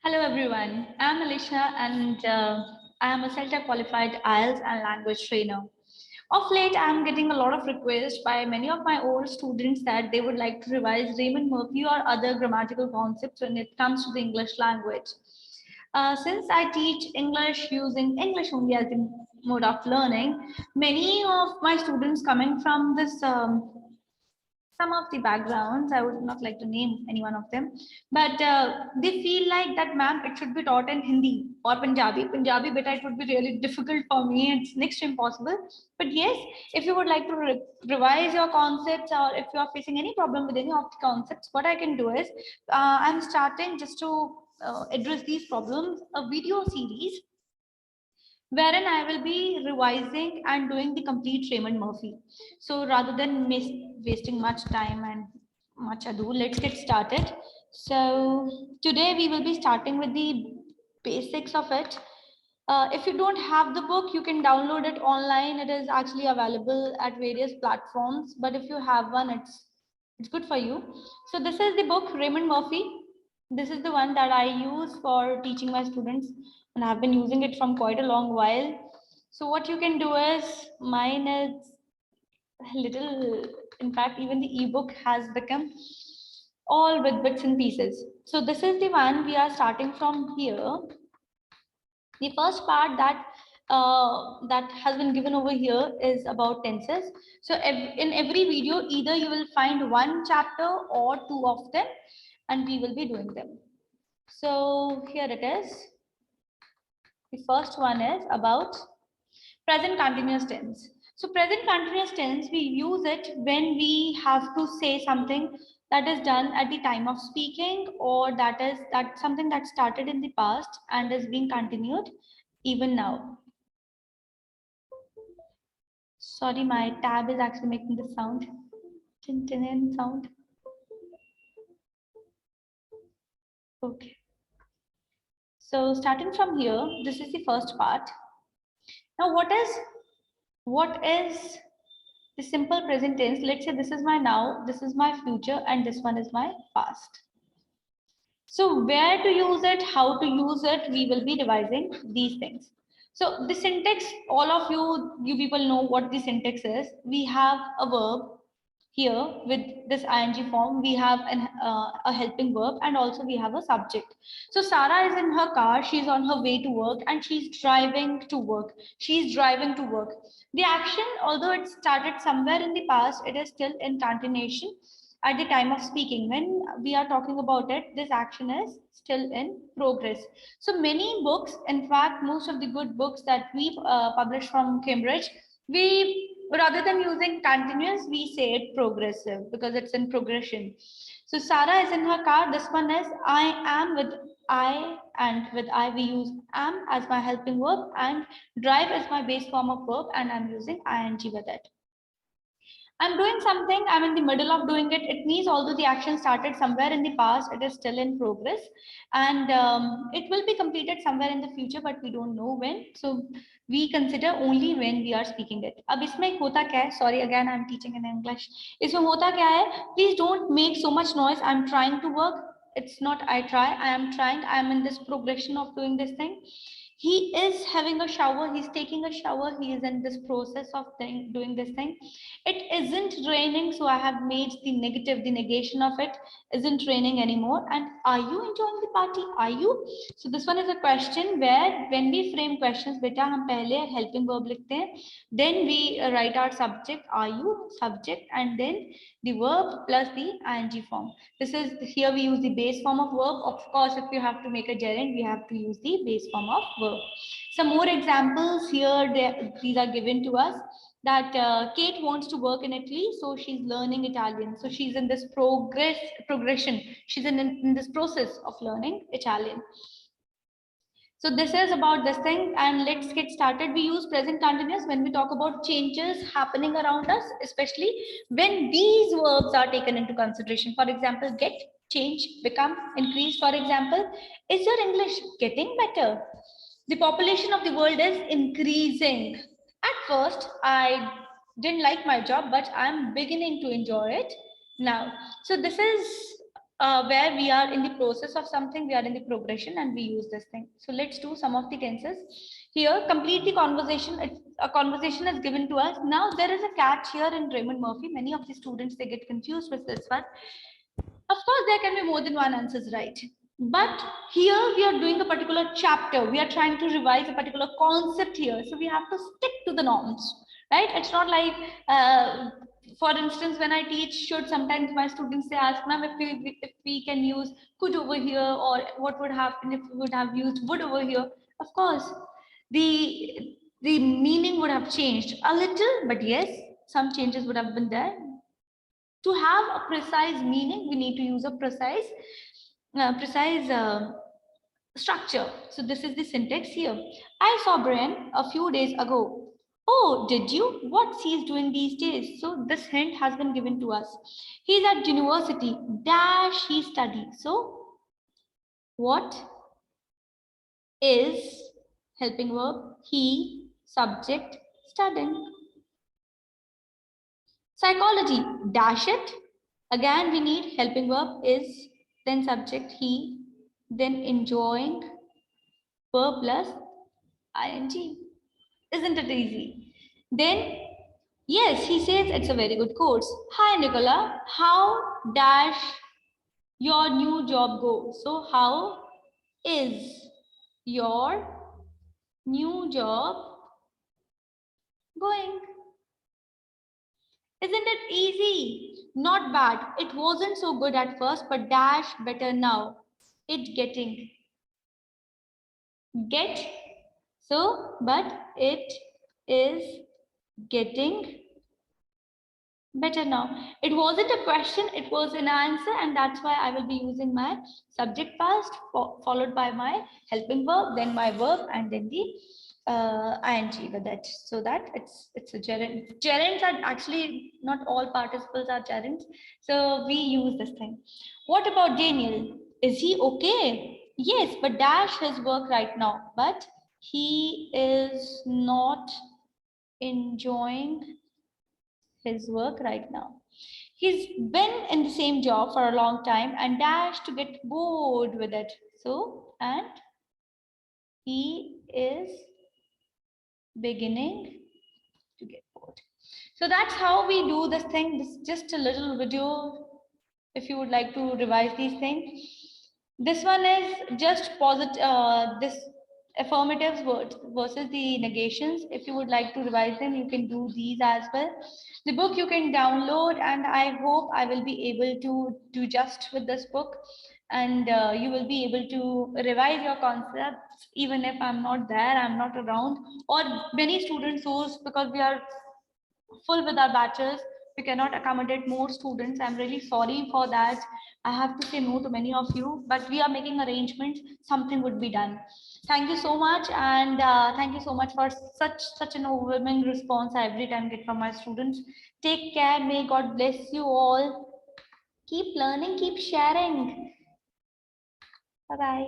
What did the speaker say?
Hello everyone, I'm Alicia and I am a CELTA qualified IELTS and language trainer. Of late, I'm getting a lot of requests by many of my old students that they would like to revise Raymond Murphy or other grammatical concepts when it comes to the English language. Since I teach English using English only as the mode of learning, many of my students coming from this some of the backgrounds, I would not like to name any one of them, but they feel like that, ma'am, it should be taught in Hindi or Punjabi beta, it would be really difficult for me, it's next to impossible. But yes, if you would like to revise your concepts, or if you are facing any problem with any of the concepts, what I can do is I'm starting just to address these problems a video series wherein I will be revising and doing the complete Raymond Murphy. So rather than wasting much time and much ado, let's get started. So today we will be starting with the basics of it. If you don't have the book, you can download it online. It is actually available at various platforms. But if you have one, it's good for you. So this is the book Raymond Murphy. This is the one that I use for teaching my students, and I've been using it from quite a long while. So what you can do is, mine is a little, in fact, even the ebook has become all with bits and pieces. So this is the one we are starting from here. The first part that has been given over here is about tenses. So in every video, either you will find one chapter or two of them, and we will be doing them. So here it is. The first one is about present continuous tense. So present continuous tense, we use it when we have to say something that is done at the time of speaking, or that something that started in the past and is being continued even now. Sorry, my tab is actually making the sound. Tin tin tin sound. Okay. So starting from here, this is the first part. Now, what is the simple present tense? Let's say this is my now, this is my future, and this one is my past. So where to use it, how to use it, we will be revising these things. So the syntax, all of you people know what the syntax is. We have a verb here with this ing form. We have a helping verb, and also we have a subject. So Sarah is in her car. She's on her way to work, and she's driving to work. She's driving to work. The action, although it started somewhere in the past, it is still in continuation at the time of speaking. When we are talking about it, this action is still in progress. So many books, in fact most of the good books that we publish from Cambridge, we, rather than using continuous, we say it progressive because it's in progression. So Sarah is in her car, this one is I am with I, and with I we use am as my helping verb, and drive as my base form of verb, and I'm using ing with it. I'm doing something, I'm in the middle of doing it. It means although the action started somewhere in the past, it is still in progress, and it will be completed somewhere in the future, but we don't know when. So we consider only when we are speaking it. अब इसमें होता क्या है? Sorry, again I'm teaching in English. इसमें होता क्या है? Please don't make so much noise. I'm trying to work. It's not I try. I am trying. I am in this progression of doing this thing. He is having a shower. He's taking a shower. He is in this process of doing this thing. It isn't raining, so I have made the negative, the negation of it. Isn't raining anymore. And are you enjoying the party? Are you? So this one is a question where when we frame questions, beta हम पहले helping verb लिखते हैं, then we write our subject, are you, subject, and then the verb plus the ing form. This is, here we use the base form of verb. Of course, if you have to make a gerund, we have to use the base form of verb. Some more examples here, these are given to us, that Kate wants to work in Italy, so she's learning Italian. So she's in this progression. She's in this process of learning Italian. So this is about this thing, and let's get started. We use present continuous when we talk about changes happening around us, especially when these verbs are taken into consideration. For example, get, change, become, increase. For example, is your English getting better? The population of the world is increasing. At first, I didn't like my job, but I'm beginning to enjoy it now. So this is where we are in the process of something, we are in the progression, and we use this thing. So let's do some of the tenses. Here, complete the conversation. A conversation is given to us. Now, there is a catch here in Raymond Murphy. Many of the students, they get confused with this one. Of course, there can be more than one answers right. But here we are doing a particular chapter. We are trying to revise a particular concept here. So we have to stick to the norms, right? It's not like, for instance, when I teach, should sometimes my students, they ask, ma'am, if we can use could over here, or what would happen if we would have used would over here. Of course, the meaning would have changed a little, but yes, some changes would have been there. To have a precise meaning, we need to use a precise structure. So this is the syntax here. I saw Brian a few days ago. Oh, did you? What's he doing these days? So this hint has been given to us. He's at university. Dash he studies. So what is helping verb? He, subject, studying. Psychology, dash it. Again, we need helping verb is, then subject he, then enjoying, verb plus ing. Isn't it easy? Then, yes, he says it's a very good course. Hi, Nicola. How dash your new job go? So, how is your new job going? Isn't it easy? Not bad. It wasn't so good at first, but dash better now. It getting. Get. So, but it is getting better now. It wasn't a question, it was an answer, and that's why I will be using my subject past followed by my helping verb, then my verb, and then the ing with it, so that it's a gerund. Gerunds are actually not all participles are gerunds, so we use this thing. What about Daniel? Is he okay? Yes, but dash his work right now, but he is not enjoying his work right now. He's been in the same job for a long time and dash to get bored with it. So, and he is beginning to get bored. So that's how we do this thing. This is just a little video if you would like to revise these things. This one is just positive, this affirmatives words versus the negations. If you would like to revise them, you can do these as well. The book you can download, and I hope I will be able to do just with this book, and you will be able to revise your concepts even if I'm not there, I'm not around, or many students who's, because we are full with our batches, we cannot accommodate more students. I'm really sorry for that. I have to say no to many of you, but we are making arrangements, something would be done. Thank you so much, and thank you so much for such an overwhelming response I every time get from my students. Take care, may God bless you all. Keep learning, keep sharing. Bye bye.